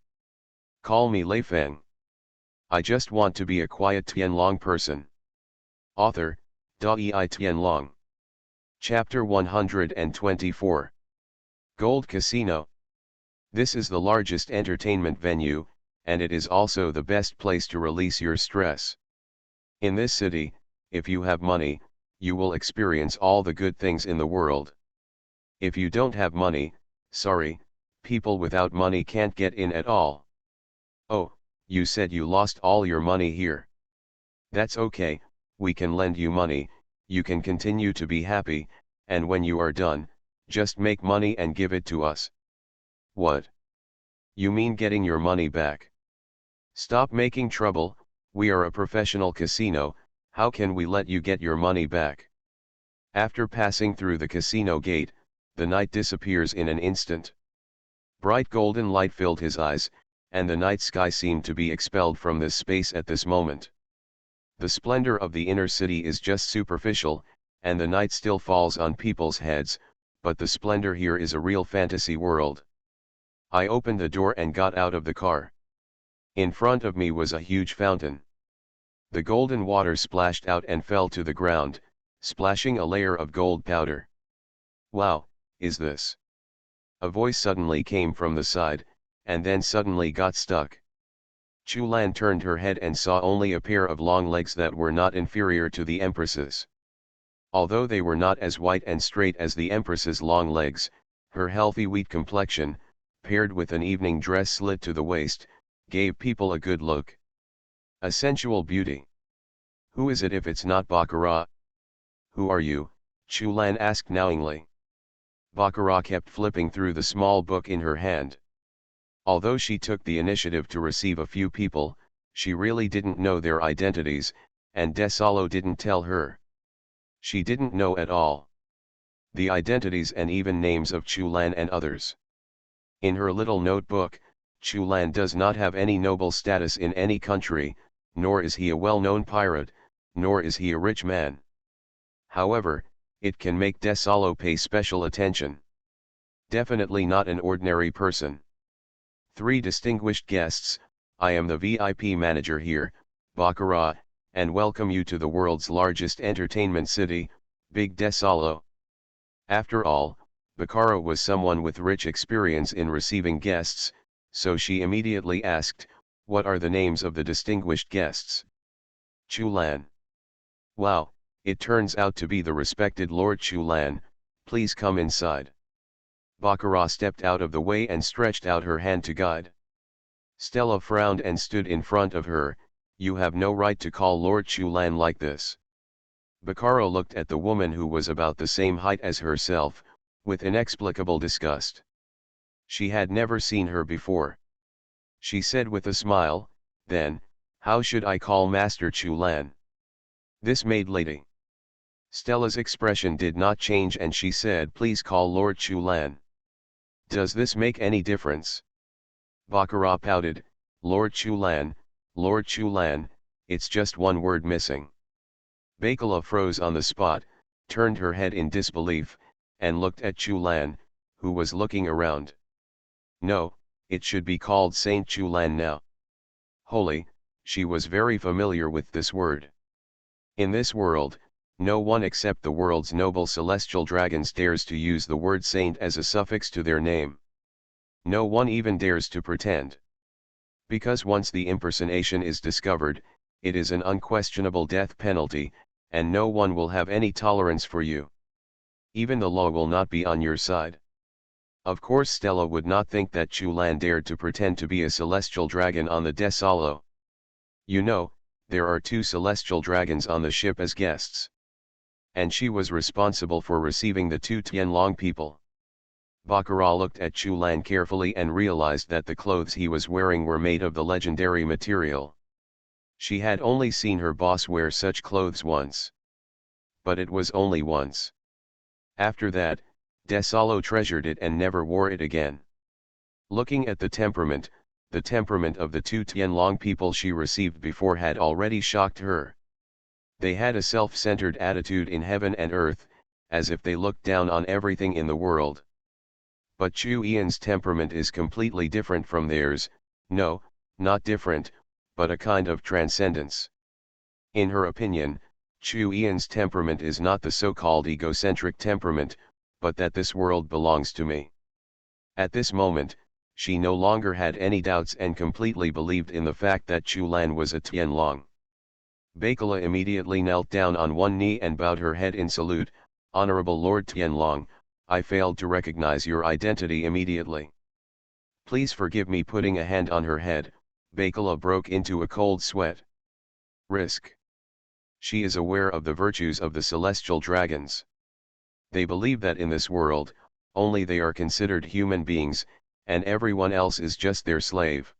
"Call me Lei Feng. I just want to be a quiet Tianlong person." Author, Dai Tianlong. Chapter 124. Gold Casino. This is the largest entertainment venue, and it is also the best place to release your stress. In this city, if you have money, you will experience all the good things in the world. If you don't have money, sorry, people without money can't get in at all. Oh, you said you lost all your money here. That's okay, we can lend you money, you can continue to be happy, and when you are done, just make money and give it to us. What? You mean getting your money back? Stop making trouble, we are a professional casino, how can we let you get your money back? After passing through the casino gate, the knight disappears in an instant. Bright golden light filled his eyes, and the night sky seemed to be expelled from this space at this moment. The splendor of the inner city is just superficial, and the night still falls on people's heads, but the splendor here is a real fantasy world. I opened the door and got out of the car. In front of me was a huge fountain. The golden water splashed out and fell to the ground, splashing a layer of gold powder. Wow, is this? A voice suddenly came from the side, and then suddenly got stuck. Chulan turned her head and saw only a pair of long legs that were not inferior to the Empress's. Although they were not as white and straight as the Empress's long legs, her healthy wheat complexion, paired with an evening dress slit to the waist, gave people a good look. A sensual beauty. Who is it if it's not Baccarat? Who are you? Chulan asked knowingly. Baccarat kept flipping through the small book in her hand. Although she took the initiative to receive a few people, she really didn't know their identities, and Desalo didn't tell her. She didn't know at all the identities and even names of Chulan and others. In her little notebook, Chulan does not have any noble status in any country, nor is he a well-known pirate, nor is he a rich man. However, it can make Desalo pay special attention. Definitely not an ordinary person. 3 distinguished guests, I am the VIP manager here, Baccarat, and welcome you to the world's largest entertainment city, Big Desalo. After all, Baccarat was someone with rich experience in receiving guests, so she immediately asked, what are the names of the distinguished guests? Chulan. Wow, it turns out to be the respected Lord Chulan, please come inside. Baccarat stepped out of the way and stretched out her hand to guide. Stella frowned and stood in front of her, you have no right to call Lord Chulan like this. Baccarat looked at the woman who was about the same height as herself, with inexplicable disgust. She had never seen her before. She said with a smile, then, how should I call Master Chulan? This maid lady. Stella's expression did not change and she said, please call Lord Chulan. Does this make any difference? Baccarat pouted, Lord Chulan, it's just one word missing. Bacala froze on the spot, turned her head in disbelief, and looked at Chulan, who was looking around. No, it should be called Saint Chulan now. Holy, she was very familiar with this word. In this world, No one except the world's noble celestial dragons dares to use the word saint as a suffix to their name. No one even dares to pretend. Because once the impersonation is discovered, it is an unquestionable death penalty, and no one will have any tolerance for you. Even the law will not be on your side. Of course Stella would not think that Chu Lan dared to pretend to be a celestial dragon on the Desalo. You know, there are 2 celestial dragons on the ship as guests. And she was responsible for receiving the 2 Tianlong people. Baccarat looked at Chu Lan carefully and realized that the clothes he was wearing were made of the legendary material. She had only seen her boss wear such clothes once. But it was only once. After that, Desalo treasured it and never wore it again. Looking at the temperament of the 2 Tianlong people she received before had already shocked her. They had a self-centered attitude in heaven and earth, as if they looked down on everything in the world. But Chu Yan's temperament is completely different from theirs, no, not different, but a kind of transcendence. In her opinion, Chu Yan's temperament is not the so-called egocentric temperament, but that this world belongs to me. At this moment, she no longer had any doubts and completely believed in the fact that Chu Lan was a Tianlong. Baikala immediately knelt down on one knee and bowed her head in salute. Honorable Lord Tianlong, I failed to recognize your identity immediately. Please forgive me. Putting a hand on her head, Baikala broke into a cold sweat. Risk. She is aware of the virtues of the celestial dragons. They believe that in this world, only they are considered human beings, and everyone else is just their slave.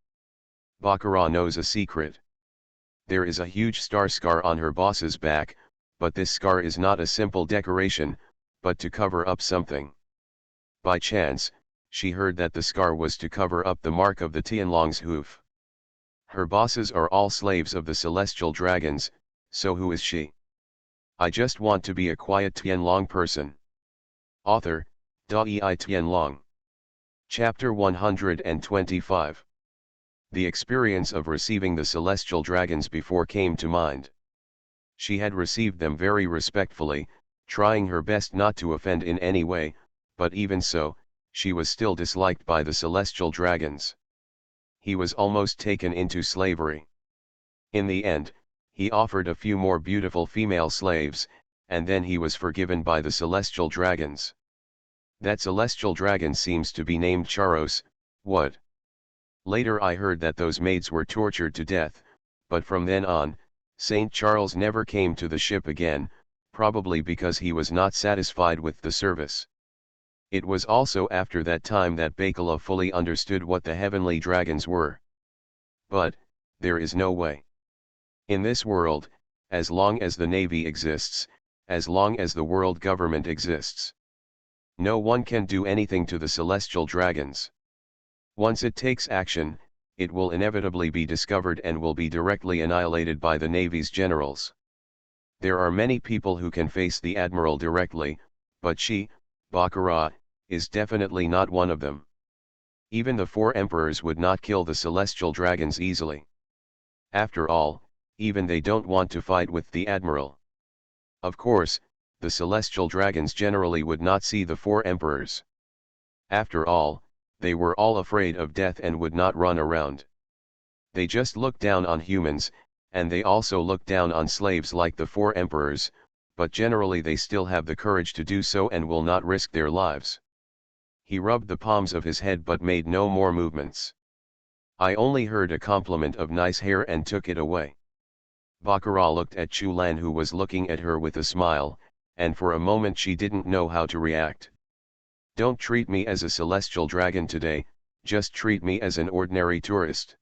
Baccarat knows a secret. There is a huge star scar on her boss's back, but this scar is not a simple decoration, but to cover up something. By chance, she heard that the scar was to cover up the mark of the Tianlong's hoof. Her bosses are all slaves of the celestial dragons, so who is she? I just want to be a quiet Tianlong person. Author, Dai Tianlong. Chapter 125. The experience of receiving the celestial dragons before came to mind. She had received them very respectfully, trying her best not to offend in any way, but even so, she was still disliked by the celestial dragons. He was almost taken into slavery. In the end, he offered a few more beautiful female slaves, and then he was forgiven by the celestial dragons. That celestial dragon seems to be named Charos. What? Later I heard that those maids were tortured to death, but from then on, Saint Charles never came to the ship again, probably because he was not satisfied with the service. It was also after that time that Baikala fully understood what the heavenly dragons were. But, there is no way. In this world, as long as the navy exists, as long as the world government exists, no one can do anything to the celestial dragons. Once it takes action, it will inevitably be discovered and will be directly annihilated by the Navy's generals. There are many people who can face the Admiral directly, but she, Baccarat, is definitely not one of them. Even the 4 emperors would not kill the celestial dragons easily. After all, even they don't want to fight with the Admiral. Of course, the celestial dragons generally would not see the 4 emperors. After all, they were all afraid of death and would not run around. They just look down on humans, and they also look down on slaves like the 4 emperors, but generally they still have the courage to do so and will not risk their lives. He rubbed the palms of his head but made no more movements. I only heard a compliment of nice hair and took it away. Baccarat looked at Chu Lan, who was looking at her with a smile, and for a moment she didn't know how to react. Don't treat me as a celestial dragon today, just treat me as an ordinary tourist.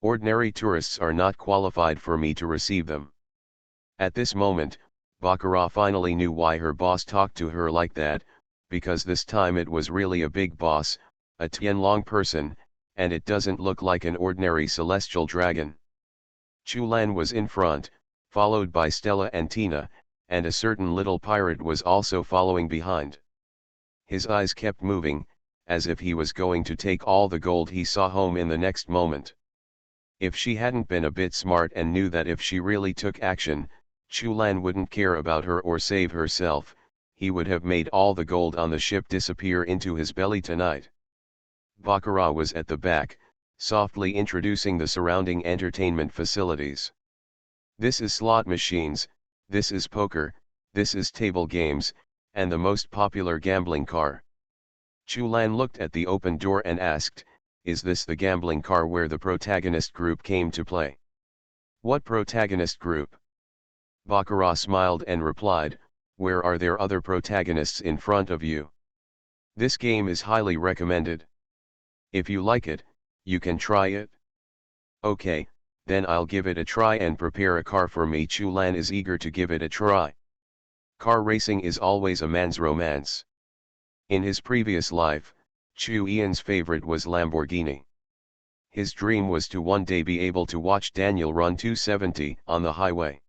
Ordinary tourists are not qualified for me to receive them. At this moment, Baccarat finally knew why her boss talked to her like that, because this time it was really a big boss, a Tianlong person, and it doesn't look like an ordinary celestial dragon. Chu Lan was in front, followed by Stella and Tina, and a certain little pirate was also following behind. His eyes kept moving, as if he was going to take all the gold he saw home in the next moment. If she hadn't been a bit smart and knew that if she really took action, Chulan wouldn't care about her or save herself, he would have made all the gold on the ship disappear into his belly tonight. Baccarat was at the back, softly introducing the surrounding entertainment facilities. This is slot machines, this is poker, this is table games, and the most popular gambling car. Chulan looked at the open door and asked, "Is this the gambling car where the protagonist group came to play?" "What protagonist group?" Baccarat smiled and replied, "Where are there other protagonists in front of you? This game is highly recommended. If you like it, you can try it." "Okay, then I'll give it a try and prepare a car for me." Chulan is eager to give it a try. Car racing is always a man's romance. In his previous life, Chu Ian's favorite was Lamborghini. His dream was to one day be able to watch Daniel run 270 on the highway.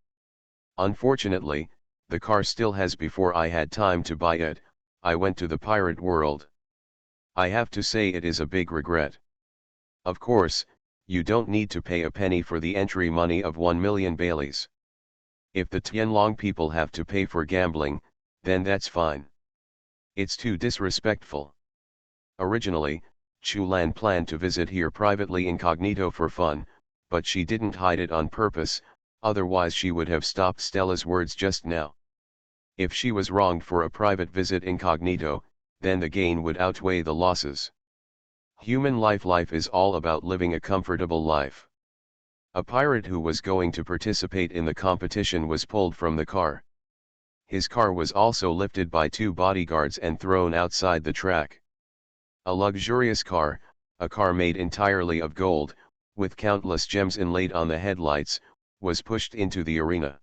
"Unfortunately, the car still has. Before I had time to buy it, I went to the pirate world. I have to say it is a big regret. Of course, you don't need to pay a penny for the entry money of 1 million Baileys. If the Tianlong people have to pay for gambling, then that's fine. It's too disrespectful." Originally, Chulan planned to visit here privately incognito for fun, but she didn't hide it on purpose, otherwise she would have stopped Stella's words just now. If she was wronged for a private visit incognito, then the gain would outweigh the losses. Human life is all about living a comfortable life. A pirate who was going to participate in the competition was pulled from the car. His car was also lifted by 2 bodyguards and thrown outside the track. A luxurious car, a car made entirely of gold, with countless gems inlaid on the headlights, was pushed into the arena.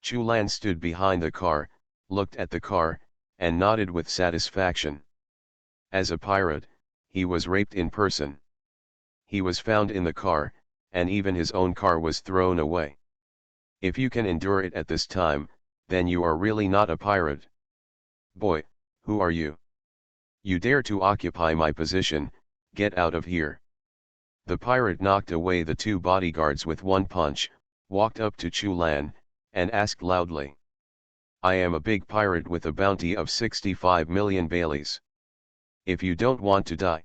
Chulan stood behind the car, looked at the car, and nodded with satisfaction. As a pirate, he was raped in person. He was found in the car, and even his own car was thrown away. If you can endure it at this time, then you are really not a pirate. "Boy, who are you? You dare to occupy my position, get out of here." The pirate knocked away the 2 bodyguards with one punch, walked up to Chulan, and asked loudly, "I am a big pirate with a bounty of 65 million Baileys. If you don't want to die."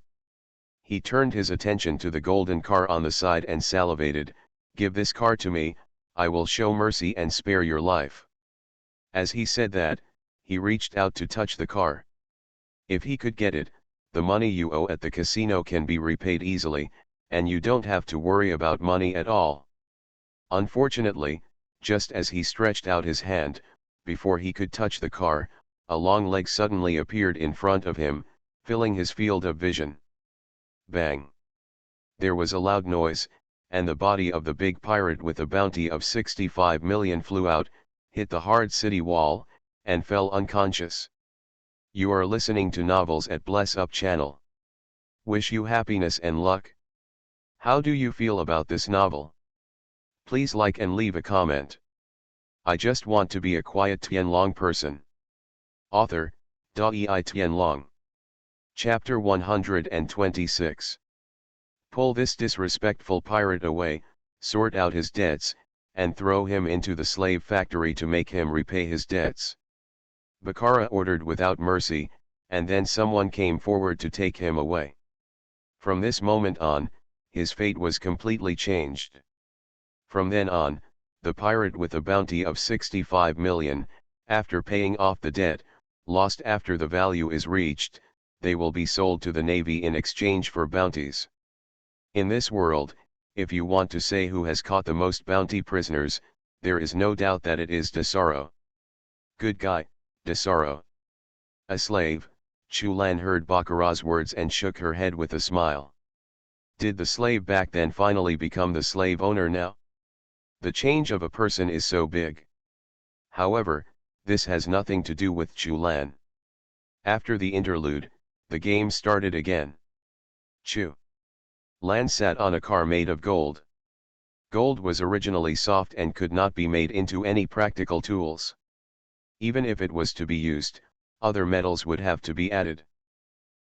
He turned his attention to the golden car on the side and salivated, "Give this car to me, I will show mercy and spare your life." As he said that, he reached out to touch the car. If he could get it, the money you owe at the casino can be repaid easily, and you don't have to worry about money at all. Unfortunately, just as he stretched out his hand, before he could touch the car, a long leg suddenly appeared in front of him, filling his field of vision. Bang! There was a loud noise, and the body of the big pirate with a bounty of 65 million flew out, hit the hard city wall, and fell unconscious. You are listening to Novels at Bless Up channel. Wish you happiness and luck. How do you feel about this novel? Please like and leave a comment. I just want to be a quiet Tianlong person. Author, Dai Tianlong. Chapter 126. Pull this disrespectful pirate away, sort out his debts, and throw him into the slave factory to make him repay his debts. Baccarat ordered without mercy, and then someone came forward to take him away. From this moment on, his fate was completely changed. From then on, the pirate with a bounty of 65 million, after paying off the debt, lost after the value is reached, they will be sold to the navy in exchange for bounties. In this world, if you want to say who has caught the most bounty prisoners, there is no doubt that it is Desaro. Good guy, Desaro. A slave. Chulan heard Baccarat's words and shook her head with a smile. Did the slave back then finally become the slave owner now? The change of a person is so big. However, this has nothing to do with Chulan. After the interlude, the game started again. Lan sat on a car made of gold. Gold was originally soft and could not be made into any practical tools. Even if it was to be used, other metals would have to be added.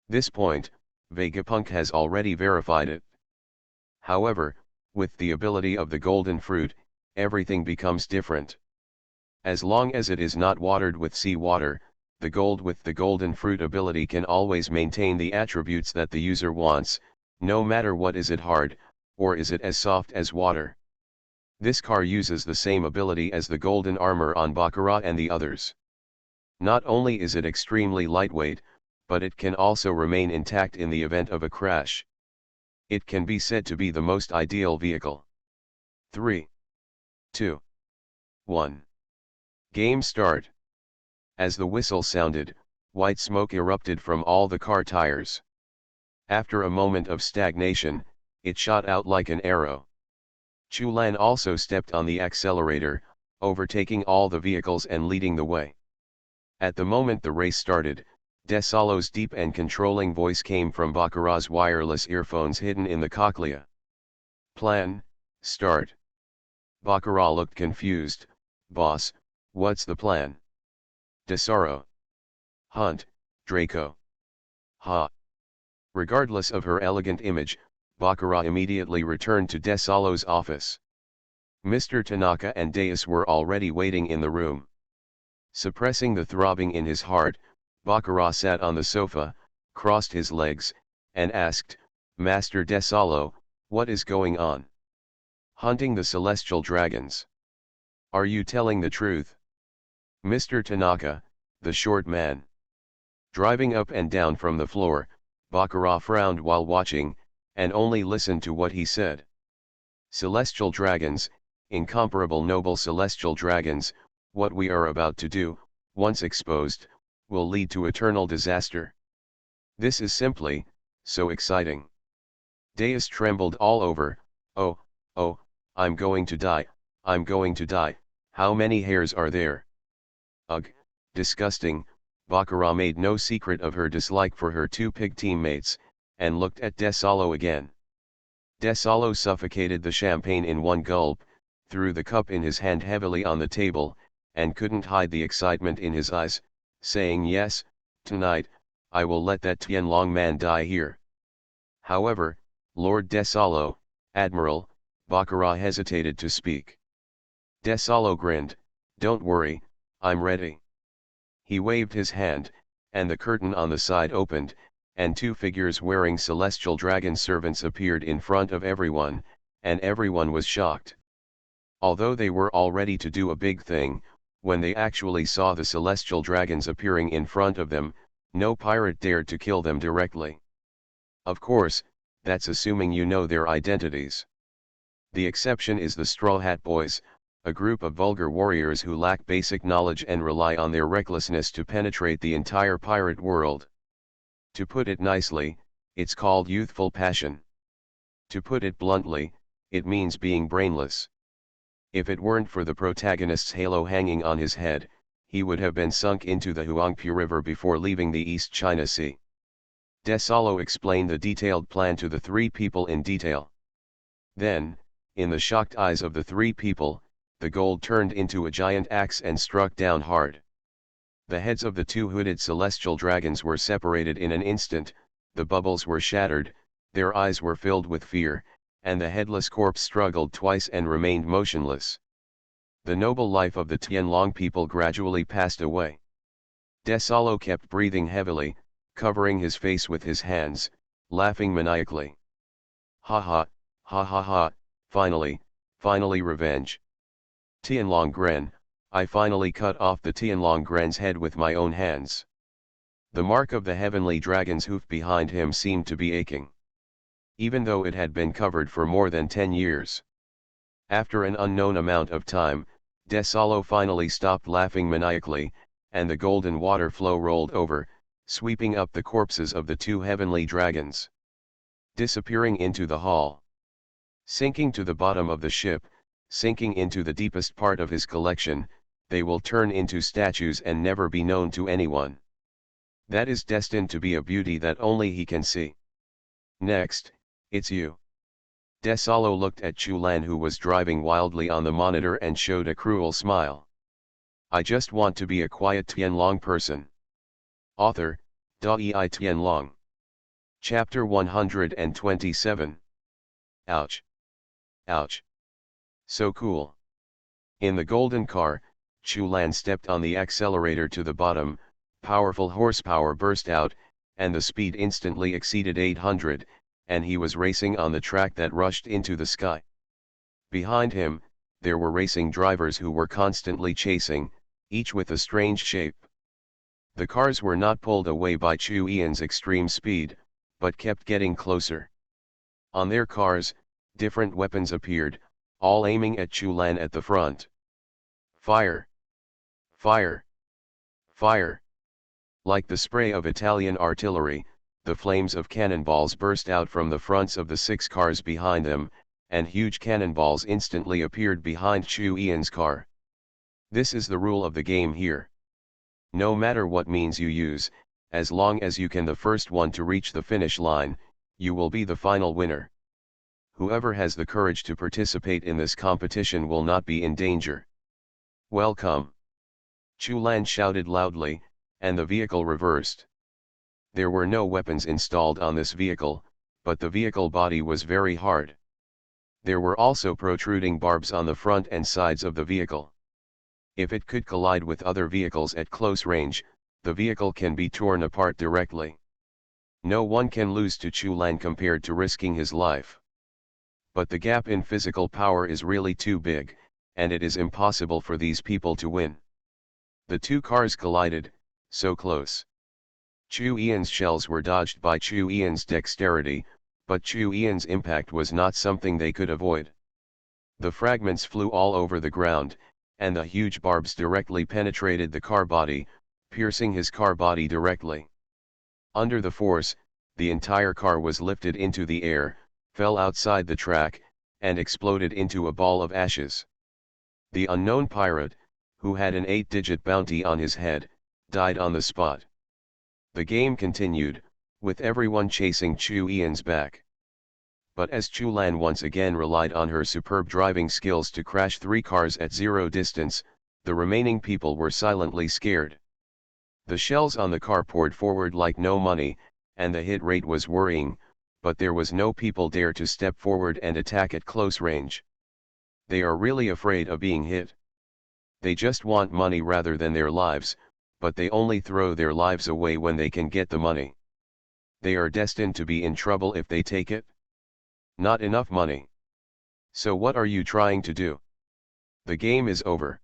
This point, Vegapunk has already verified it. However, with the ability of the golden fruit, everything becomes different. As long as it is not watered with sea water, the gold with the golden fruit ability can always maintain the attributes that the user wants, no matter what, is it hard, or is it as soft as water. This car uses the same ability as the golden armor on Baccarat and the others. Not only is it extremely lightweight, but it can also remain intact in the event of a crash. It can be said to be the most ideal vehicle. 3, 2, 1. Game start. As the whistle sounded, white smoke erupted from all the car tires. After a moment of stagnation, it shot out like an arrow. Chulan also stepped on the accelerator, overtaking all the vehicles and leading the way. At the moment the race started, Desalo's deep and controlling voice came from Baccarat's wireless earphones hidden in the cochlea. Plan, start. Baccarat looked confused. Boss, what's the plan? Desaro. Hunt, Draco. Ha. Regardless of her elegant image, Baccarat immediately returned to Desalo's office. Mr. Tanaka and Deus were already waiting in the room. Suppressing the throbbing in his heart, Baccarat sat on the sofa, crossed his legs, and asked, Master Desalo, what is going on? Hunting the celestial dragons. Are you telling the truth? Mr. Tanaka, the short man. Driving up and down from the floor, Baccarat frowned while watching, and only listened to what he said. Celestial dragons, incomparable noble celestial dragons, what we are about to do, once exposed, will lead to eternal disaster. This is simply, so exciting. Deus trembled all over. Oh, I'm going to die, I'm going to die, how many hairs are there? Ugh, disgusting. Baccarat made no secret of her dislike for her two pig teammates, and looked at Desalo again. Desalo suffocated the champagne in one gulp, threw the cup in his hand heavily on the table, and couldn't hide the excitement in his eyes, saying, yes, tonight, I will let that Tianlong man die here. However, Lord Desalo, Admiral, Baccarat hesitated to speak. Desalo grinned, don't worry, I'm ready. He waved his hand, and the curtain on the side opened, and two figures wearing celestial dragon servants appeared in front of everyone, and everyone was shocked. Although they were all ready to do a big thing, when they actually saw the celestial dragons appearing in front of them, no pirate dared to kill them directly. Of course, that's assuming you know their identities. The exception is the Straw Hat Boys, a group of vulgar warriors who lack basic knowledge and rely on their recklessness to penetrate the entire pirate world. To put it nicely, it's called youthful passion. To put it bluntly, it means being brainless. If it weren't for the protagonist's halo hanging on his head, he would have been sunk into the Huangpu River before leaving the East China Sea. Desalo explained the detailed plan to the three people in detail. Then, in the shocked eyes of the three people, the gold turned into a giant axe and struck down hard. The heads of the two hooded celestial dragons were separated in an instant, the bubbles were shattered, their eyes were filled with fear, and the headless corpse struggled twice and remained motionless. The noble life of the Tianlong people gradually passed away. Desalo kept breathing heavily, covering his face with his hands, laughing maniacally. Ha ha, ha ha ha, finally revenge. Tianlong Gren, I finally cut off the Tianlong Gren's head with my own hands. The mark of the heavenly dragon's hoof behind him seemed to be aching. Even though it had been covered for more than 10 years. After an unknown amount of time, Desalo finally stopped laughing maniacally, and the golden water flow rolled over, sweeping up the corpses of the two heavenly dragons. Disappearing into the hall. Sinking to the bottom of the ship, sinking into the deepest part of his collection, they will turn into statues and never be known to anyone. That is destined to be a beauty that only he can see. Next, it's you. Desalo looked at Chulan, who was driving wildly on the monitor, and showed a cruel smile. I just want to be a quiet Tianlong person. Author, Da-ei Tianlong. Chapter 127. Ouch. Ouch. So cool. In the golden car, Chu Lan stepped on the accelerator to the bottom, powerful horsepower burst out, and the speed instantly exceeded 800, and he was racing on the track that rushed into the sky. Behind him, there were racing drivers who were constantly chasing, each with a strange shape. The cars were not pulled away by Chu Yan's extreme speed, but kept getting closer. On their cars, different weapons appeared, all aiming at Chu Lan at the front. Fire! Fire! Fire! Like the spray of Italian artillery, the flames of cannonballs burst out from the fronts of the 6 cars behind them, and huge cannonballs instantly appeared behind Chu Yan's car. This is the rule of the game here. No matter what means you use, as long as you can the first one to reach the finish line, you will be the final winner. Whoever has the courage to participate in this competition will not be in danger. Welcome! Chu Lan shouted loudly, and the vehicle reversed. There were no weapons installed on this vehicle, but the vehicle body was very hard. There were also protruding barbs on the front and sides of the vehicle. If it could collide with other vehicles at close range, the vehicle can be torn apart directly. No one can lose to Chu Lan compared to risking his life. But the gap in physical power is really too big, and it is impossible for these people to win. The 2 cars collided, so close. Chu Yan's shells were dodged by Chu Yan's dexterity, but Chu Yan's impact was not something they could avoid. The fragments flew all over the ground, and the huge barbs directly penetrated the car body, piercing his car body directly. Under the force, the entire car was lifted into the air, fell outside the track, and exploded into a ball of ashes. The unknown pirate, who had an 8-digit bounty on his head, died on the spot. The game continued, with everyone chasing Chu Yan's back. But as Chu Lan once again relied on her superb driving skills to crash 3 cars at 0 distance, the remaining people were silently scared. The shells on the car poured forward like no money, and the hit rate was worrying, but there was no people dare to step forward and attack at close range. They are really afraid of being hit. They just want money rather than their lives, but they only throw their lives away when they can get the money. They are destined to be in trouble if they take it. Not enough money. So what are you trying to do? The game is over.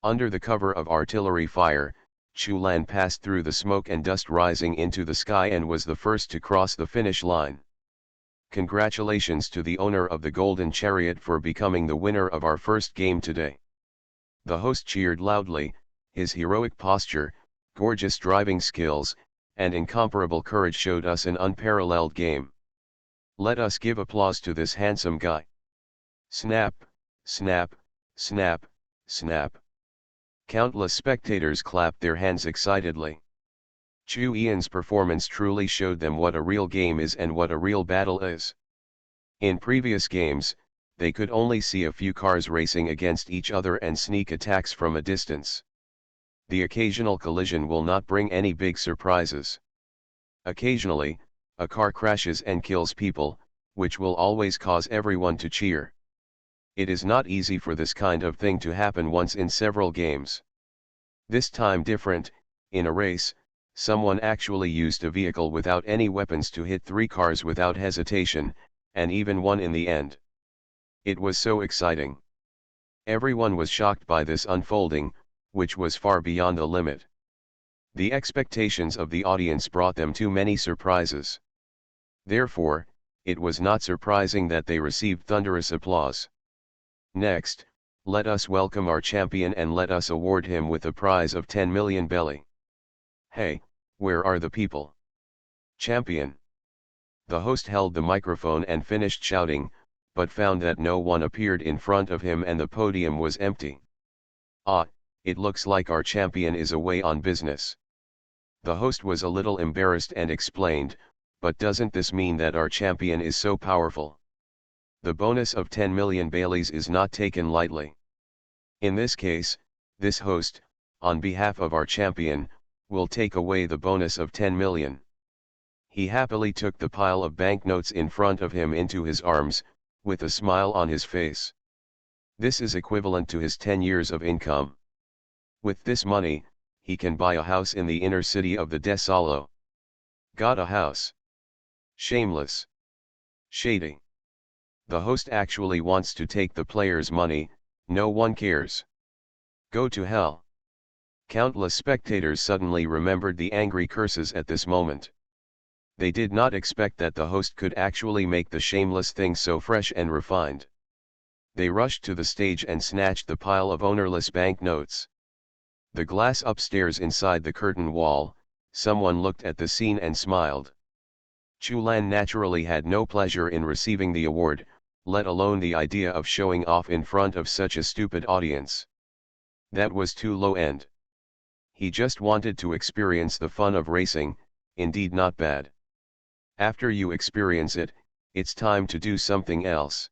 Under the cover of artillery fire, Chu Lan passed through the smoke and dust rising into the sky and was the first to cross the finish line. Congratulations to the owner of the Golden Chariot for becoming the winner of our first game today. The host cheered loudly. His heroic posture, gorgeous driving skills, and incomparable courage showed us an unparalleled game. Let us give applause to this handsome guy. Snap, snap, snap, snap. Countless spectators clapped their hands excitedly. Chu Yan's performance truly showed them what a real game is and what a real battle is. In previous games, they could only see a few cars racing against each other and sneak attacks from a distance. The occasional collision will not bring any big surprises. Occasionally, a car crashes and kills people, which will always cause everyone to cheer. It is not easy for this kind of thing to happen once in several games. This time different, in a race, someone actually used a vehicle without any weapons to hit 3 cars without hesitation, and even won in the end. It was so exciting. Everyone was shocked by this unfolding, which was far beyond the limit. The expectations of the audience brought them too many surprises. Therefore, it was not surprising that they received thunderous applause. Next, let us welcome our champion and let us award him with a prize of 10 million belly. Hey, where are the people? Champion! The host held the microphone and finished shouting, but found that no one appeared in front of him and the podium was empty. Ah, it looks like our champion is away on business. The host was a little embarrassed and explained, but doesn't this mean that our champion is so powerful? The bonus of 10 million Baileys is not taken lightly. In this case, this host, on behalf of our champion, will take away the bonus of 10 million. He happily took the pile of banknotes in front of him into his arms, with a smile on his face. This is equivalent to his 10 years of income. With this money, he can buy a house in the inner city of the Desalo. Got a house. Shameless. Shady. The host actually wants to take the player's money, no one cares. Go to hell. Countless spectators suddenly remembered the angry curses at this moment. They did not expect that the host could actually make the shameless thing so fresh and refined. They rushed to the stage and snatched the pile of ownerless banknotes. The glass upstairs inside the curtain wall, someone looked at the scene and smiled. Chulan naturally had no pleasure in receiving the award, let alone the idea of showing off in front of such a stupid audience. That was too low end. He just wanted to experience the fun of racing, indeed not bad. After you experience it, it's time to do something else.